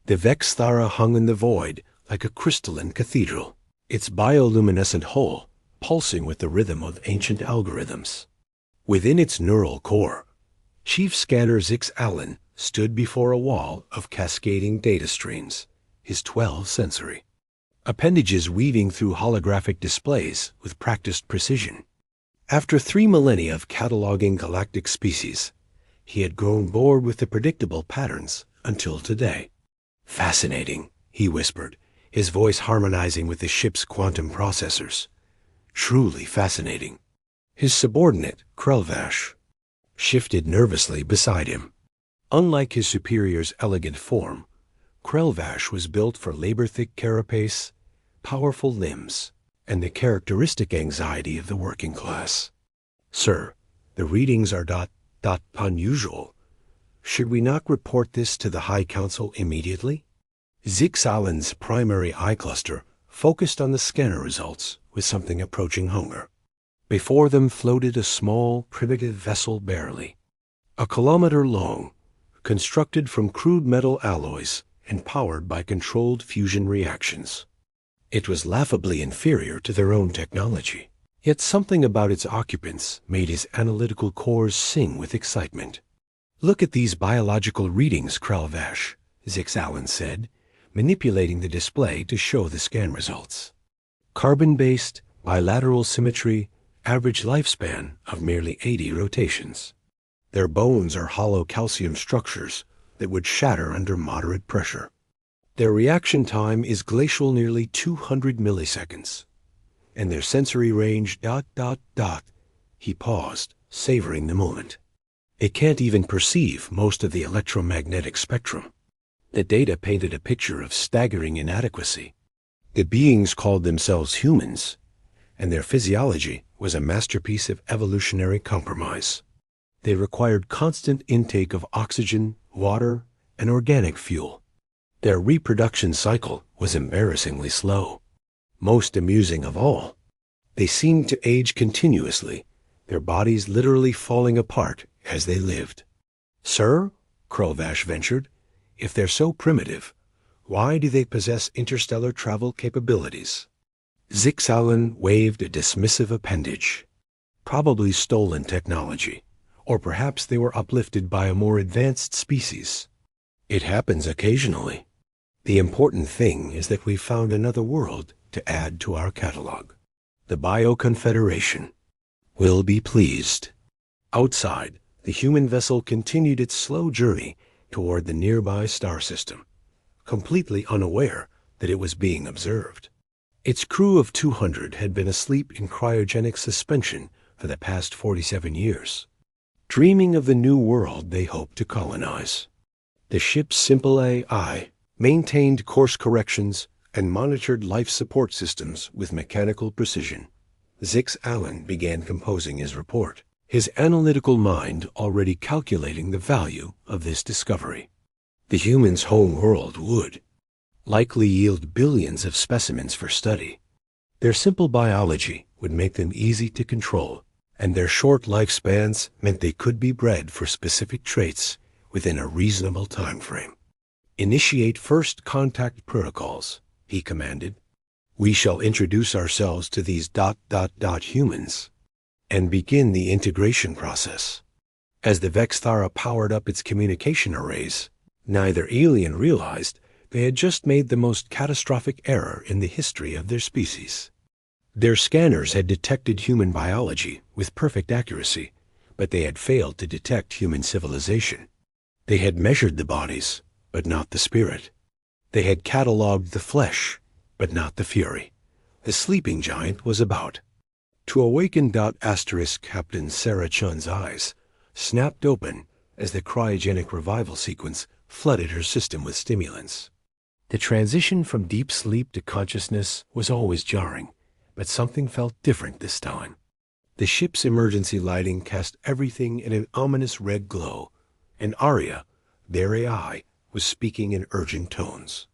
The Vexthara hung in the void like a crystalline cathedral, its bioluminescent hull pulsing with the rhythm of ancient algorithms. Within its neural core, Chief Scanner Zix Allen stood before a wall of cascading data streams, his 12 sensory appendages weaving through holographic displays with practiced precision. After 3 millennia of cataloging galactic species, he had grown bored with the predictable patterns until today. "Fascinating," he whispered, his voice harmonizing with the ship's quantum processors. "Truly fascinating." His subordinate, Krelvash, shifted nervously beside him. Unlike his superior's elegant form, Krelvash was built for labor-thick carapace, powerful limbs, and the characteristic anxiety of the working class. "Sir, the readings are unusual. Should we not report this to the High Council immediately?" Zix Allen's primary eye cluster focused on the scanner results with something approaching hunger. Before them floated a small, primitive vessel barely 1 kilometer long, constructed from crude metal alloys and powered by controlled fusion reactions. It was laughably inferior to their own technology, yet something about its occupants made his analytical cores sing with excitement. "Look at these biological readings, Krelvash," Zix Allen said, manipulating the display to show the scan results. "Carbon-based, bilateral symmetry, average lifespan of merely 80 rotations. Their bones are hollow calcium structures that would shatter under moderate pressure. Their reaction time is glacial, nearly 200 milliseconds. And their sensory range ... He paused, savoring the moment. "It can't even perceive most of the electromagnetic spectrum." The data painted a picture of staggering inadequacy. The beings called themselves humans, and their physiology was a masterpiece of evolutionary compromise. They required constant intake of oxygen, water, and organic fuel. Their reproduction cycle was embarrassingly slow. Most amusing of all, they seemed to age continuously, their bodies literally falling apart as they lived. "Sir," Krelvash ventured, "if they're so primitive, why do they possess interstellar travel capabilities?" Zix Allen waved a dismissive appendage. "Probably stolen technology, or perhaps they were uplifted by a more advanced species. It happens occasionally. The important thing is that we found another world to add to our catalog. The Bioconfederation will be pleased." Outside, the human vessel continued its slow journey toward the nearby star system, completely unaware that it was being observed. Its crew of 200 had been asleep in cryogenic suspension for the past 47 years, dreaming of the new world they hoped to colonize. The ship's simple AI maintained course corrections and monitored life support systems with mechanical precision. Zix Allen began composing his report, his analytical mind already calculating the value of this discovery. The humans' home world would likely yield billions of specimens for study. Their simple biology would make them easy to control, and their short lifespans meant they could be bred for specific traits within a reasonable time frame. "Initiate first contact protocols," he commanded. "We shall introduce ourselves to these ... humans and begin the integration process." As the Vexthara powered up its communication arrays, neither alien realized they had just made the most catastrophic error in the history of their species. Their scanners had detected human biology with perfect accuracy, but they had failed to detect human civilization. They had measured the bodies, but not the spirit. They had catalogued the flesh, but not the fury. The sleeping giant was about to awaken. Captain Sarah Chun's eyes snapped open as the cryogenic revival sequence flooded her system with stimulants. The transition from deep sleep to consciousness was always jarring, but something felt different this time. The ship's emergency lighting cast everything in an ominous red glow, and Arya, their AI, was speaking in urgent tones.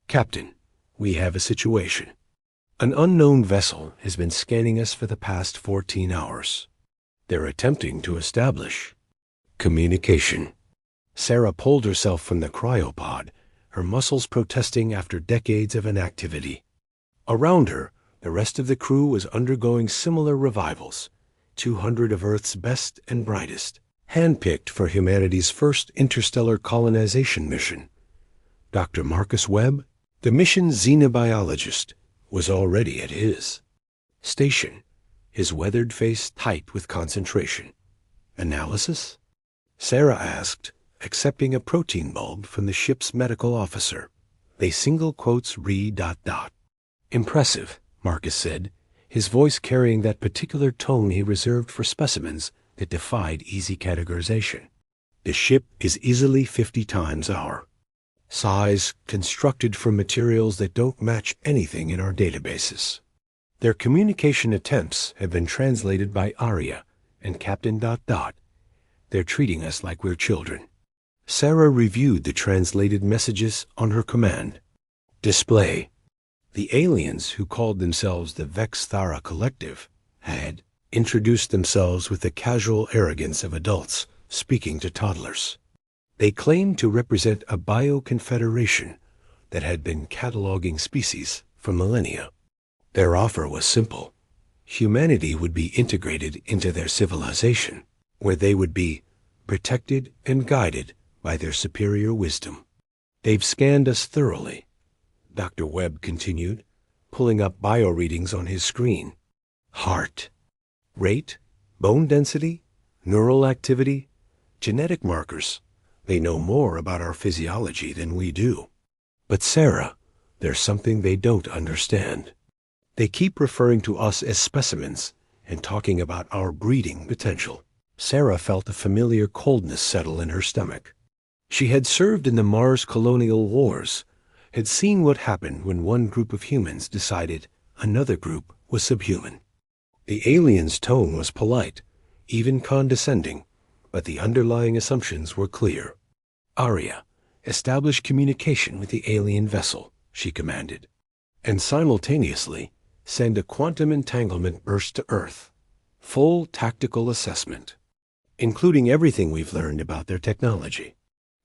"Captain, we have a situation. An unknown vessel has been scanning us for the past 14 hours. They're attempting to establish communication." Sarah pulled herself from the cryopod, her muscles protesting after decades of inactivity. Around her, the rest of the crew was undergoing similar revivals, 200 of Earth's best and brightest, handpicked for humanity's first interstellar colonization mission. Dr. Marcus Webb, the mission's xenobiologist, was already at his station, his weathered face tight with concentration. Analysis? Sarah asked, accepting a protein bulb from the ship's medical officer. They single quotes re... Impressive, Marcus said, his voice carrying that particular tone he reserved for specimens that defied easy categorization. The ship is easily 50 times our size, constructed from materials that don't match anything in our databases. Their communication attempts have been translated by Arya and Captain ... They're treating us like we're children. Sarah reviewed the translated messages on her command display. The aliens, who called themselves the Vex-Thara Collective, had introduced themselves with the casual arrogance of adults speaking to toddlers. They claimed to represent a bioconfederation that had been cataloging species for millennia. Their offer was simple. Humanity would be integrated into their civilization, where they would be protected and guided by their superior wisdom. They've scanned us thoroughly, Dr. Webb continued, pulling up bio-readings on his screen. Heart rate, bone density, neural activity, genetic markers. They know more about our physiology than we do. But Sarah, there's something they don't understand. They keep referring to us as specimens and talking about our breeding potential. Sarah felt a familiar coldness settle in her stomach. She had served in the Mars colonial wars, had seen what happened when one group of humans decided another group was subhuman. The alien's tone was polite, even condescending, but the underlying assumptions were clear. Arya, establish communication with the alien vessel, she commanded, and simultaneously send a quantum entanglement burst to Earth. Full tactical assessment, including everything we've learned about their technology.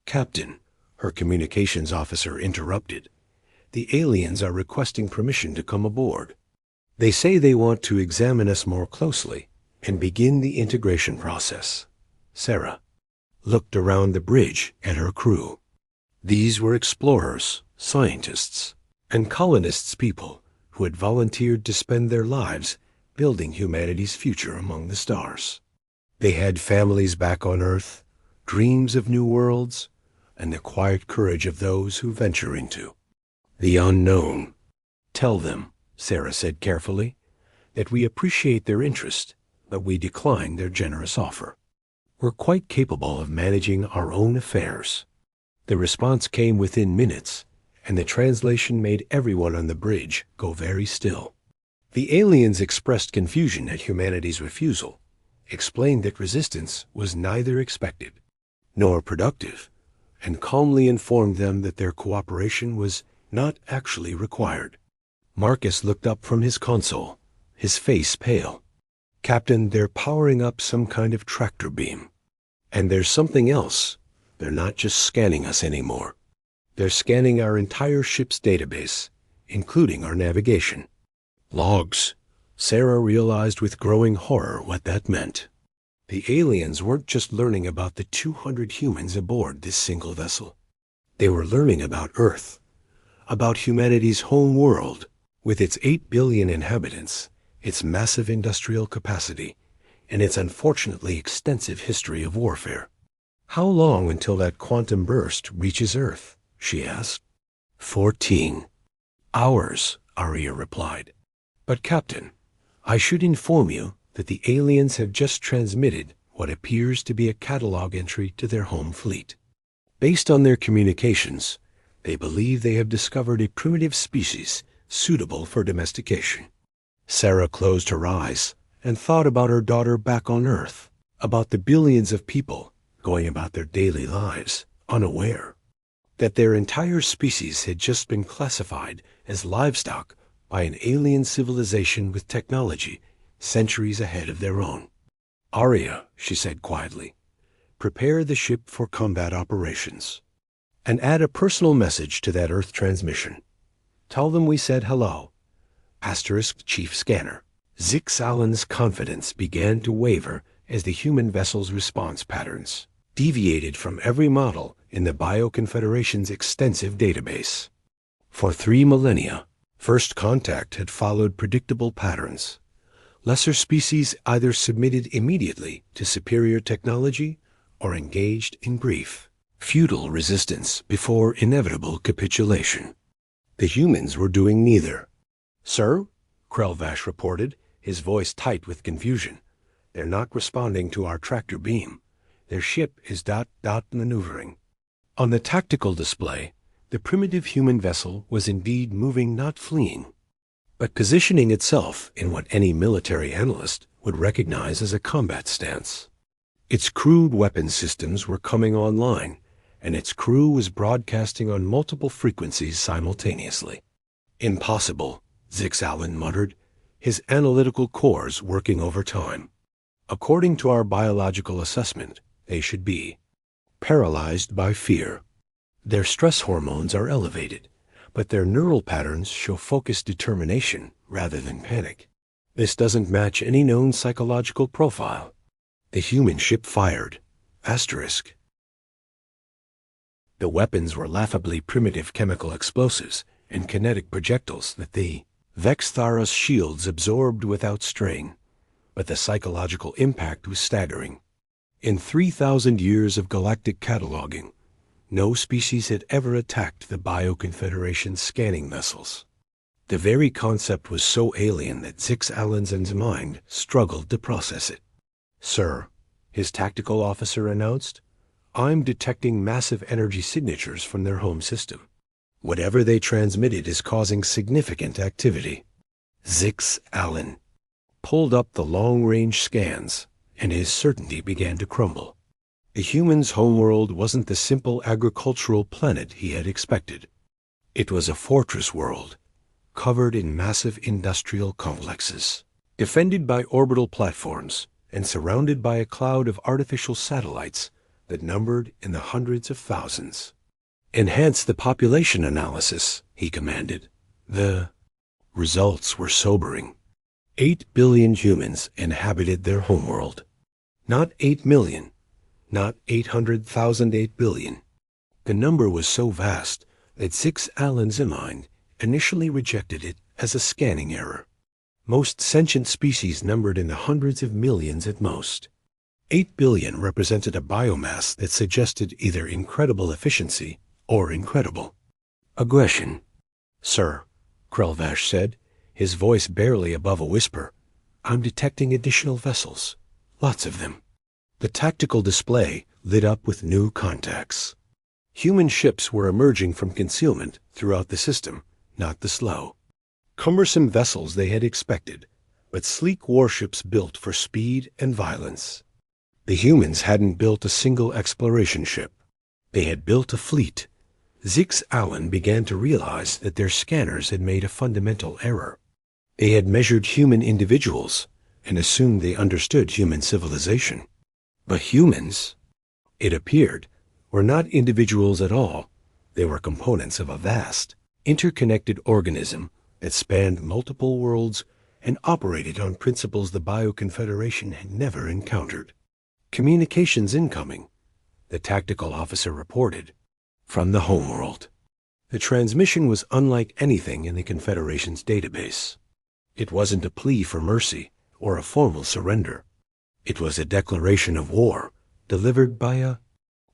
Captain, her communications officer interrupted, the aliens are requesting permission to come aboard. They say they want to examine us more closely and begin the integration process. Sarah looked around the bridge at her crew. These were explorers, scientists, and colonists, people who had volunteered to spend their lives building humanity's future among the stars. They had families back on Earth, dreams of new worlds, and the quiet courage of those who venture into the unknown. Tell them, Sarah said carefully, that we appreciate their interest, but we decline their generous offer. We're quite capable of managing our own affairs. The response came within minutes, and the translation made everyone on the bridge go very still. The aliens expressed confusion at humanity's refusal, explained that resistance was neither expected nor productive, and calmly informed them that their cooperation was not actually required. Marcus looked up from his console, his face pale. Captain, they're powering up some kind of tractor beam. And there's something else. They're not just scanning us anymore. They're scanning our entire ship's database, including our navigation. Logs. Sarah realized with growing horror what that meant. The aliens weren't just learning about the 200 humans aboard this single vessel. They were learning about Earth, about humanity's home world, with its 8 billion inhabitants, its massive industrial capacity, and its unfortunately extensive history of warfare. How long until that quantum burst reaches Earth? She asked. 14 hours, Arya replied. But Captain, I should inform you that the aliens have just transmitted what appears to be a catalog entry to their home fleet. Based on their communications, they believe they have discovered a primitive species suitable for domestication. Sarah closed her eyes and thought about her daughter back on Earth, about the billions of people going about their daily lives unaware that their entire species had just been classified as livestock by an alien civilization with technology centuries ahead of their own. Arya, she said quietly, prepare the ship for combat operations. And add a personal message to that Earth transmission. Tell them we said hello. Asterisk Chief Scanner. Zix Allen's confidence began to waver as the human vessel's response patterns deviated from every model in the Bioconfederation's extensive database. For 3 millennia, first contact had followed predictable patterns. Lesser species either submitted immediately to superior technology or engaged in brief, futile resistance before inevitable capitulation. The humans were doing neither. "Sir," Krelvash reported, his voice tight with confusion, "they're not responding to our tractor beam. Their ship is ... maneuvering." On the tactical display, the primitive human vessel was indeed moving, not fleeing, but positioning itself in what any military analyst would recognize as a combat stance. Its crude weapon systems were coming online, and its crew was broadcasting on multiple frequencies simultaneously. "Impossible," Zix Allen muttered, his analytical cores working overtime. "According to our biological assessment, they should be paralyzed by fear. Their stress hormones are elevated, but their neural patterns show focused determination rather than panic. This doesn't match any known psychological profile." The human ship fired. Asterisk. The weapons were laughably primitive chemical explosives and kinetic projectiles that the Vexthara's shields absorbed without strain, but the psychological impact was staggering. In 3,000 years of galactic cataloging, no species had ever attacked the Bioconfederation's scanning vessels. The very concept was so alien that Zix Allen's mind struggled to process it. "Sir," his tactical officer announced, "I'm detecting massive energy signatures from their home system. Whatever they transmitted is causing significant activity." Zix Allen pulled up the long-range scans, and his certainty began to crumble. The human's homeworld wasn't the simple agricultural planet he had expected. It was a fortress world, covered in massive industrial complexes, defended by orbital platforms, and surrounded by a cloud of artificial satellites that numbered in the hundreds of thousands. "Enhance the population analysis," he commanded. The results were sobering. 8 billion humans inhabited their homeworld. Not 8 million, not 800,000, 8 billion. The number was so vast that Zix Allen's mind initially rejected it as a scanning error. Most sentient species numbered in the hundreds of millions at most. 8 billion represented a biomass that suggested either incredible efficiency or incredible aggression. "Sir," Krelvash said, his voice barely above a whisper, "I'm detecting additional vessels. Lots of them." The tactical display lit up with new contacts. Human ships were emerging from concealment throughout the system, not the slow, cumbersome vessels they had expected, but sleek warships built for speed and violence. The humans hadn't built a single exploration ship. They had built a fleet. Zix Allen began to realize that their scanners had made a fundamental error. They had measured human individuals and assumed they understood human civilization. But humans, it appeared, were not individuals at all. They were components of a vast, interconnected organism that spanned multiple worlds and operated on principles the Bioconfederation had never encountered. "Communications incoming," the tactical officer reported, from the homeworld. The transmission was unlike anything in the Confederation's database. It wasn't a plea for mercy or a formal surrender. It was a declaration of war delivered by a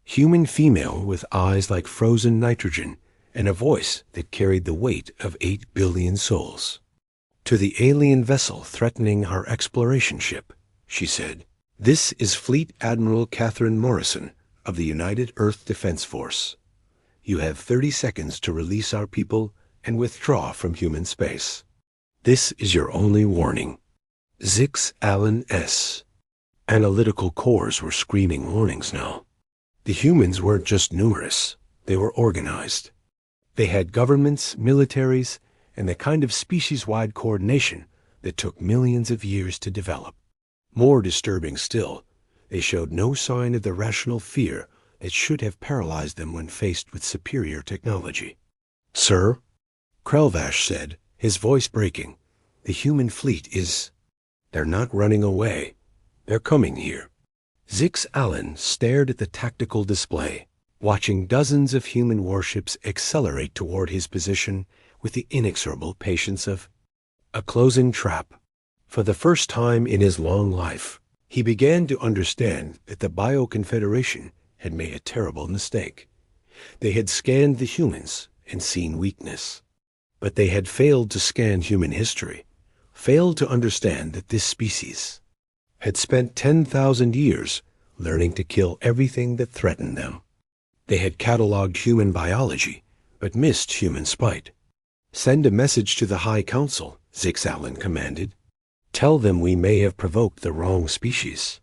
human female with eyes like frozen nitrogen and a voice that carried the weight of 8 billion souls. "To the alien vessel threatening our exploration ship," she said, "this is Fleet Admiral Catherine Morrison of the United Earth Defense Force. You have 30 seconds to release our people and withdraw from human space. This is your only warning." Zix Allen S. analytical cores were screaming warnings now. The humans weren't just numerous, they were organized. They had governments, militaries, and the kind of species-wide coordination that took millions of years to develop. More disturbing still, they showed no sign of the rational fear that should have paralyzed them when faced with superior technology. "Sir," Krelvash said, his voice breaking, "the human fleet is... They're not running away. They're coming here." Zix Allen stared at the tactical display, watching dozens of human warships accelerate toward his position with the inexorable patience of a closing trap. For the first time in his long life, he began to understand that the Bioconfederation had made a terrible mistake. They had scanned the humans and seen weakness. But they had failed to scan human history, failed to understand that this species had spent 10,000 years learning to kill everything that threatened them. They had cataloged human biology, but missed human spite. "Send a message to the High Council," Zix Allen commanded. "Tell them we may have provoked the wrong species."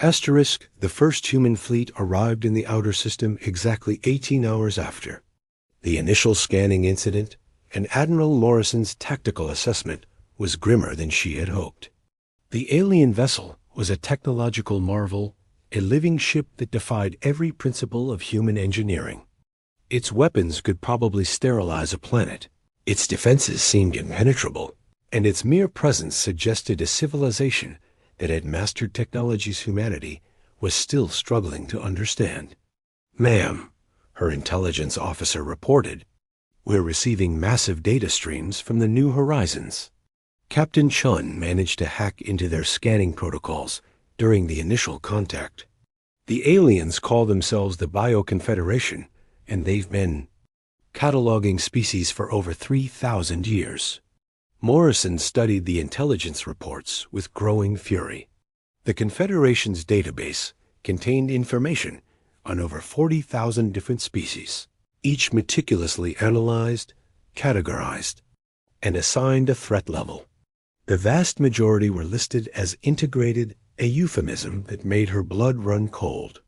Asterisk, the first human fleet arrived in the outer system exactly 18 hours after the initial scanning incident, and Admiral Morrison's tactical assessment was grimmer than she had hoped. The alien vessel was a technological marvel, a living ship that defied every principle of human engineering. Its weapons could probably sterilize a planet. Its defenses seemed impenetrable, and its mere presence suggested a civilization that had mastered technologies humanity was still struggling to understand. "Ma'am," her intelligence officer reported, "we're receiving massive data streams from the New Horizons." Captain Chun managed to hack into their scanning protocols during the initial contact. "The aliens call themselves the Bioconfederation, and they've been cataloging species for over 3,000 years. Morrison studied the intelligence reports with growing fury. The Confederation's database contained information on over 40,000 different species, each meticulously analyzed, categorized, and assigned a threat level. The vast majority were listed as integrated, a euphemism that made her blood run cold.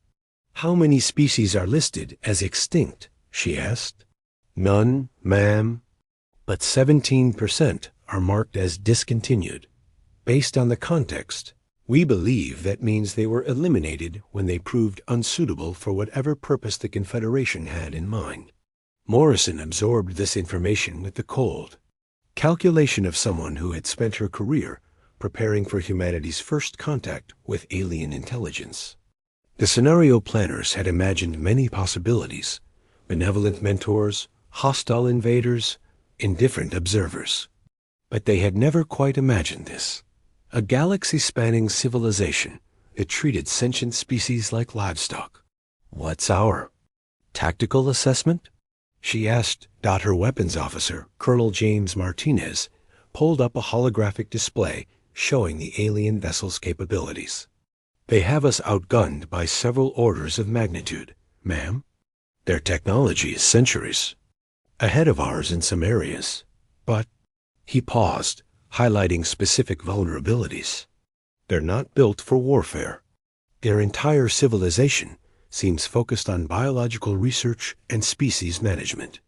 "How many species are listed as extinct?" she asked. "None, ma'am, but 17% are marked as discontinued. Based on the context, we believe that means they were eliminated when they proved unsuitable for whatever purpose the Confederation had in mind." Morrison absorbed this information with the cold calculation of someone who had spent her career preparing for humanity's first contact with alien intelligence. The scenario planners had imagined many possibilities: benevolent mentors, hostile invaders, indifferent observers. But they had never quite imagined this: a galaxy-spanning civilization that treated sentient species like livestock. "What's our tactical assessment?" she asked. Her weapons officer, Colonel James Martinez, pulled up a holographic display showing the alien vessel's capabilities. "They have us outgunned by several orders of magnitude, ma'am. Their technology is centuries ahead of ours in some areas, but..." He paused, highlighting specific vulnerabilities. "They're not built for warfare. Their entire civilization seems focused on biological research and species management.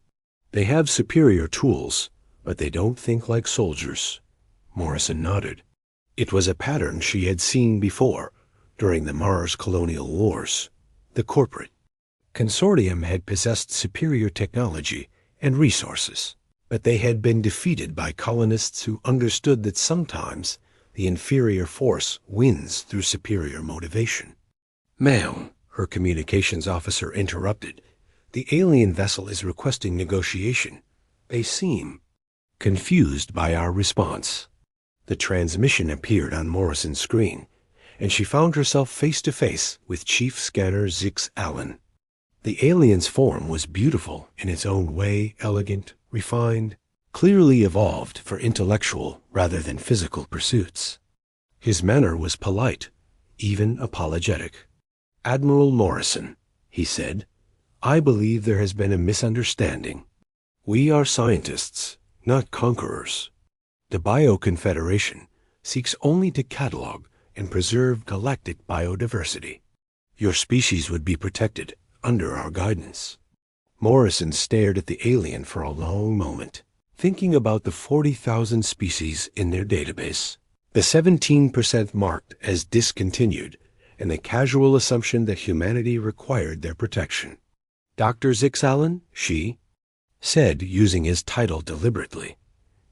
They have superior tools, but they don't think like soldiers." Morrison nodded. It was a pattern she had seen before during the Mars colonial wars. The corporate consortium had possessed superior technology and resources, but they had been defeated by colonists who understood that sometimes the inferior force wins through superior motivation. "Ma'am," her communications officer interrupted, "the alien vessel is requesting negotiation. They seem confused by our response." The transmission appeared on Morrison's screen, and she found herself face to face with Chief Scanner Zix Allen. The alien's form was beautiful in its own way, elegant, refined, clearly evolved for intellectual rather than physical pursuits. His manner was polite, even apologetic. "Admiral Morrison," he said, "I believe there has been a misunderstanding. We are scientists, not conquerors. The Bioconfederation seeks only to catalog and preserve galactic biodiversity. Your species would be protected under our guidance." Morrison stared at the alien for a long moment, thinking about the 40,000 species in their database. The 17% marked as discontinued and the casual assumption that humanity required their protection. Dr. Zix Allen, she said, using his title deliberately,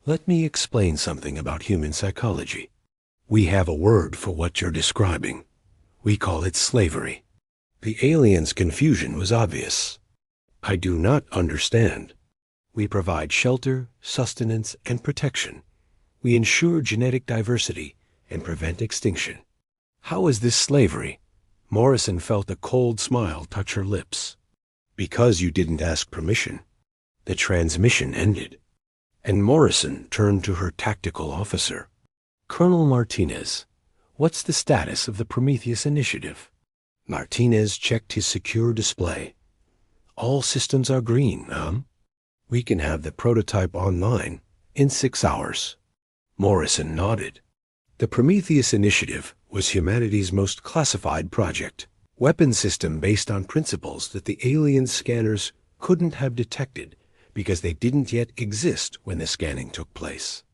"Let me explain something about human psychology. We have a word for what you're describing. We call it slavery." The alien's confusion was obvious. "I do not understand. We provide shelter, sustenance, and protection. We ensure genetic diversity and prevent extinction. How is this slavery?" Morrison felt a cold smile touch her lips. "Because you didn't ask permission." The transmission ended, and Morrison turned to her tactical officer. "Colonel Martinez, what's the status of the Prometheus initiative?" Martinez checked his secure display. "All systems are green, We can have the prototype online in 6 hours." Morrison nodded. The Prometheus initiative was humanity's most classified project, weapon system based on principles that the alien scanners couldn't have detected because they didn't yet exist when the scanning took place.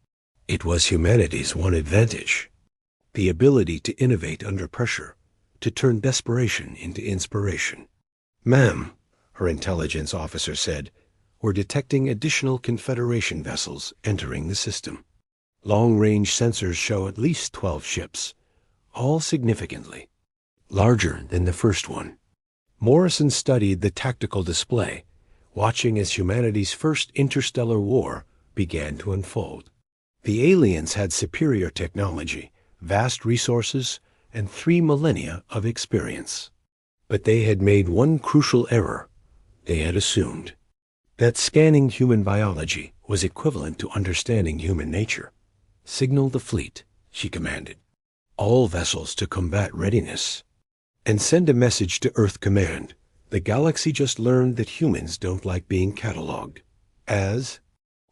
It was humanity's one advantage: the ability to innovate under pressure, to turn desperation into inspiration. "Ma'am," her intelligence officer said, "we're detecting additional Confederation vessels entering the system. Long-range sensors show at least 12 ships, all significantly larger than the first one." Morrison studied the tactical display, watching as humanity's first interstellar war began to unfold. The aliens had superior technology, vast resources, and 3 millennia of experience. But they had made one crucial error. They had assumed that scanning human biology was equivalent to understanding human nature. "Signal the fleet," she commanded. "All vessels to combat readiness. And send a message to Earth Command. The galaxy just learned that humans don't like being cataloged." As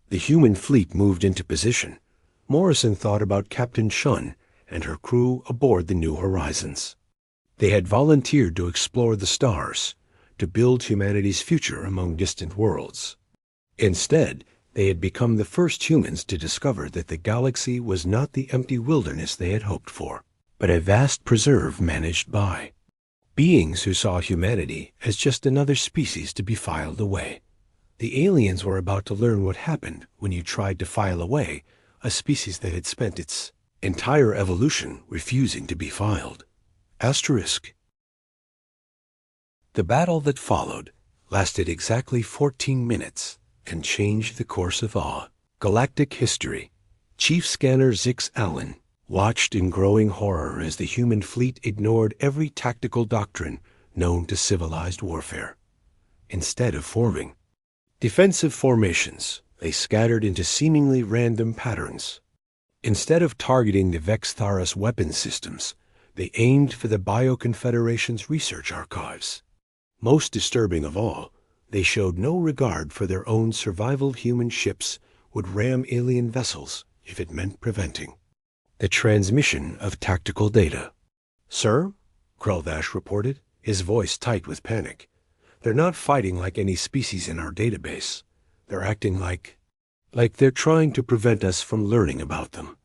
the human fleet moved into position, Morrison thought about Captain Shun and her crew aboard the New Horizons. They had volunteered to explore the stars, to build humanity's future among distant worlds. Instead, they had become the first humans to discover that the galaxy was not the empty wilderness they had hoped for, but a vast preserve managed by beings who saw humanity as just another species to be filed away. The aliens were about to learn what happened when you tried to file away a species that had spent its entire evolution refusing to be filed. Asterisk. The battle that followed lasted exactly 14 minutes and changed the course of all galactic history. Chief Scanner Zix Allen watched in growing horror as the human fleet ignored every tactical doctrine known to civilized warfare. Instead of forming defensive formations, they scattered into seemingly random patterns. Instead of targeting the Vextharis weapon systems, they aimed for the Bioconfederation's research archives. Most disturbing of all, they showed no regard for their own survival. Human ships would ram alien vessels if it meant preventing the transmission of tactical data. "Sir," Krelvash reported, his voice tight with panic, "they're not fighting like any species in our database. They're acting like they're trying to prevent us from learning about them."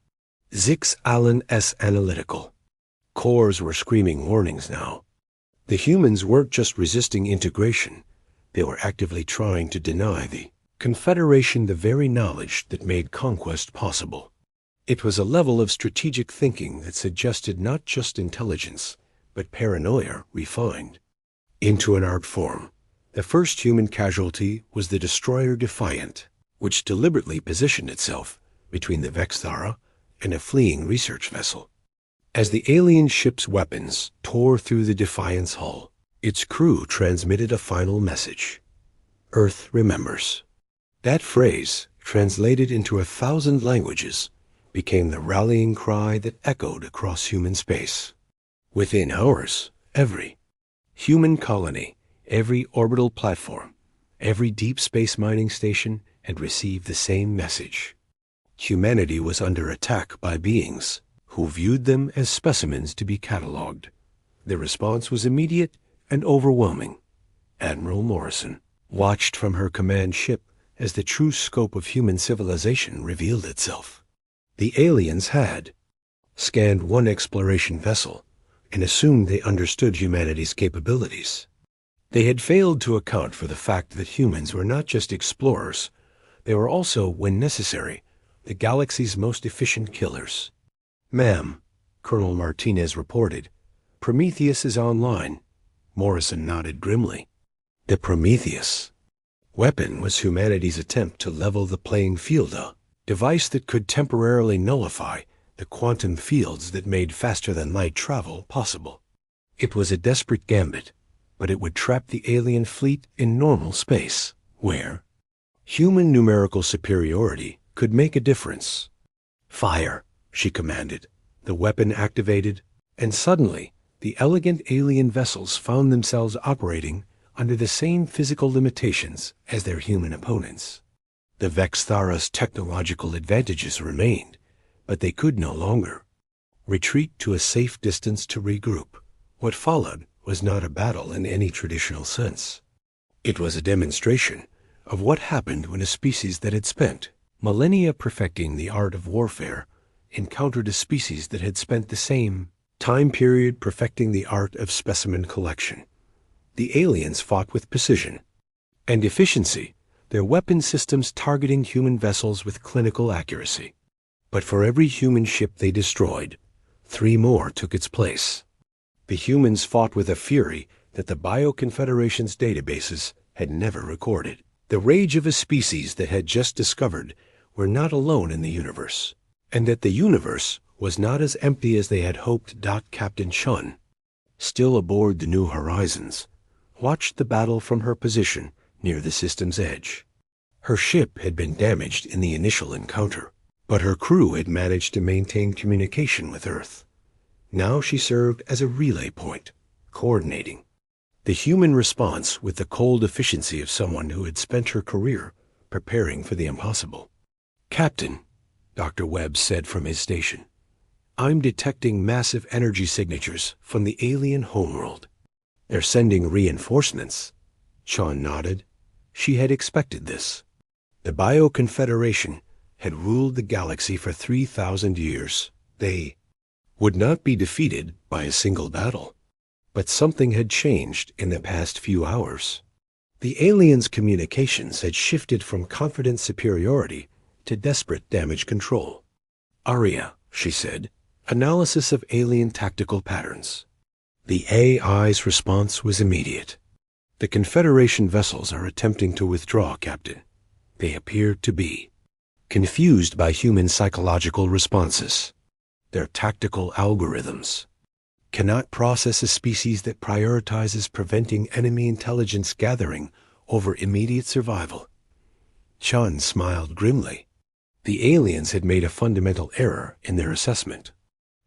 Zix Allen S. Analytical. Cores were screaming warnings now. The humans weren't just resisting integration. They were actively trying to deny the Confederation the very knowledge that made conquest possible. It was a level of strategic thinking that suggested not just intelligence, but paranoia refined into an art form. The first human casualty was the destroyer Defiant, which deliberately positioned itself between the Vexthara and a fleeing research vessel. As the alien ship's weapons tore through the Defiant's hull, its crew transmitted a final message: "Earth remembers." That phrase, translated into 1,000 languages, became the rallying cry that echoed across human space. Within hours, every human colony, every orbital platform, every deep space mining station had received the same message. Humanity was under attack by beings who viewed them as specimens to be catalogued. The response was immediate and overwhelming. Admiral Morrison watched from her command ship as the true scope of human civilization revealed itself. The aliens had scanned one exploration vessel and assumed they understood humanity's capabilities. They had failed to account for the fact that humans were not just explorers, they were also, when necessary, the galaxy's most efficient killers. "Ma'am," Colonel Martinez reported, "Prometheus is online." Morrison nodded grimly. The Prometheus weapon was humanity's attempt to level the playing field, a device that could temporarily nullify the quantum fields that made faster-than-light travel possible. It was a desperate gambit, but it would trap the alien fleet in normal space, where human numerical superiority could make a difference. "Fire," she commanded. The weapon activated, and suddenly the elegant alien vessels found themselves operating under the same physical limitations as their human opponents. The Vexthara's technological advantages remained, but they could no longer retreat to a safe distance to regroup. What followed was not a battle in any traditional sense. It was a demonstration of what happened when a species that had spent millennia perfecting the art of warfare encountered a species that had spent the same time period perfecting the art of specimen collection. The aliens fought with precision and efficiency, their weapon systems targeting human vessels with clinical accuracy. But for every human ship they destroyed, 3 more took its place. The humans fought with a fury that the Bioconfederation's databases had never recorded. The rage of a species that had just discovered we're not alone in the universe, and that the universe was not as empty as they had hoped. Captain Chun, still aboard the New Horizons, watched the battle from her position near the system's edge. Her ship had been damaged in the initial encounter, but her crew had managed to maintain communication with Earth. Now she served as a relay point, coordinating the human response with the cold efficiency of someone who had spent her career preparing for the impossible. "Captain," Dr. Webb said from his station, "I'm detecting massive energy signatures from the alien homeworld." "They're sending reinforcements." Sean nodded. She had expected this. The Bioconfederation had ruled the galaxy for 3,000 years. They would not be defeated by a single battle. But something had changed in the past few hours. The aliens' communications had shifted from confident superiority to desperate damage control. "Aria," she said, "analysis of alien tactical patterns." The AI's response was immediate. "The Confederation vessels are attempting to withdraw, Captain. They appear to be confused by human psychological responses. Their tactical algorithms cannot process a species that prioritizes preventing enemy intelligence gathering over immediate survival." Chun smiled grimly. The aliens had made a fundamental error in their assessment.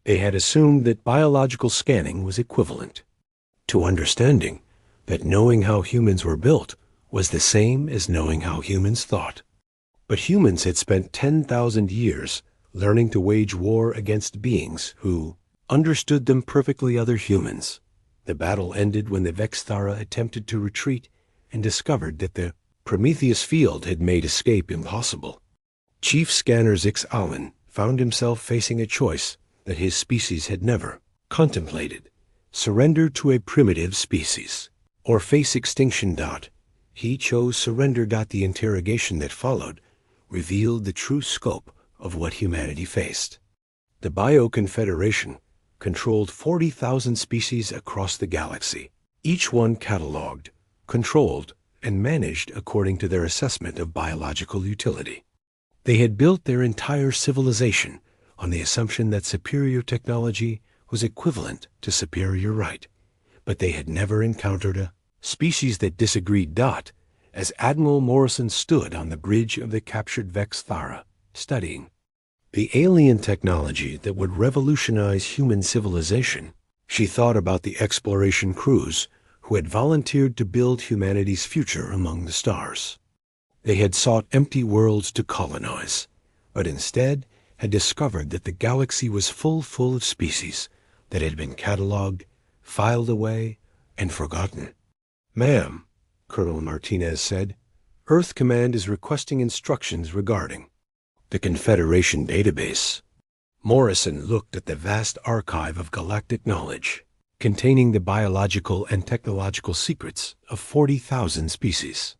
They had assumed that biological scanning was equivalent to understanding that knowing how humans were built was the same as knowing how humans thought. But humans had spent 10,000 years learning to wage war against beings who understood them perfectly. Other humans. The battle ended when the Vexthara attempted to retreat and discovered that the Prometheus field had made escape impossible. Chief Scanner Zix Allen found himself facing a choice that his species had never contemplated: surrender to a primitive species, or face extinction. He chose surrender. The interrogation that followed revealed the true scope of what humanity faced. The Bioconfederation controlled 40,000 species across the galaxy, each one cataloged, controlled, and managed according to their assessment of biological utility. They had built their entire civilization on the assumption that superior technology was equivalent to superior right, but they had never encountered a species that disagreed. As Admiral Morrison stood on the bridge of the captured Vexthara, studying the alien technology that would revolutionize human civilization, she thought about the exploration crews who had volunteered to build humanity's future among the stars. They had sought empty worlds to colonize, but instead had discovered that the galaxy was full of species that had been cataloged, filed away, and forgotten. "Ma'am," Colonel Martinez said, "Earth Command is requesting instructions regarding the Confederation database." Morrison looked at the vast archive of galactic knowledge. containing the biological and technological secrets of 40,000 species.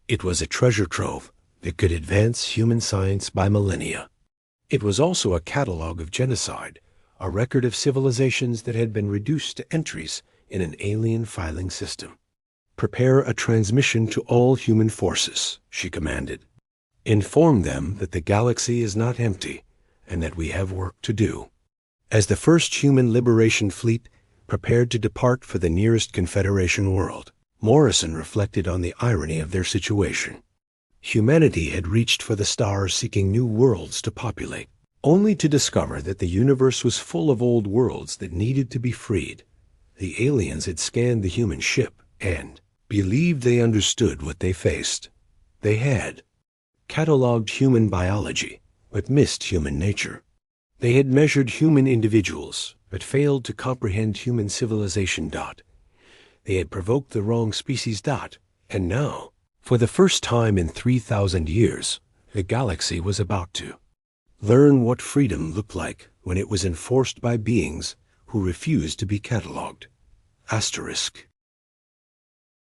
It was a treasure trove that could advance human science by millennia. It was also a catalog of genocide, a record of civilizations that had been reduced to entries in an alien filing system. "Prepare a transmission to all human forces," she commanded. "Inform them that the galaxy is not empty and that we have work to do." As the first human liberation fleet prepared to depart for the nearest Confederation world, Morrison reflected on the irony of their situation. Humanity had reached for the stars seeking new worlds to populate, only to discover that the universe was full of old worlds that needed to be freed. The aliens had scanned the human ship and believed they understood what they faced. They had cataloged human biology, but missed human nature. They had measured human individuals, but failed to comprehend human civilization. They had provoked the wrong species. And now, for the first time in 3,000 years, the galaxy was about to learn what freedom looked like when it was enforced by beings who refused to be cataloged. Asterisk.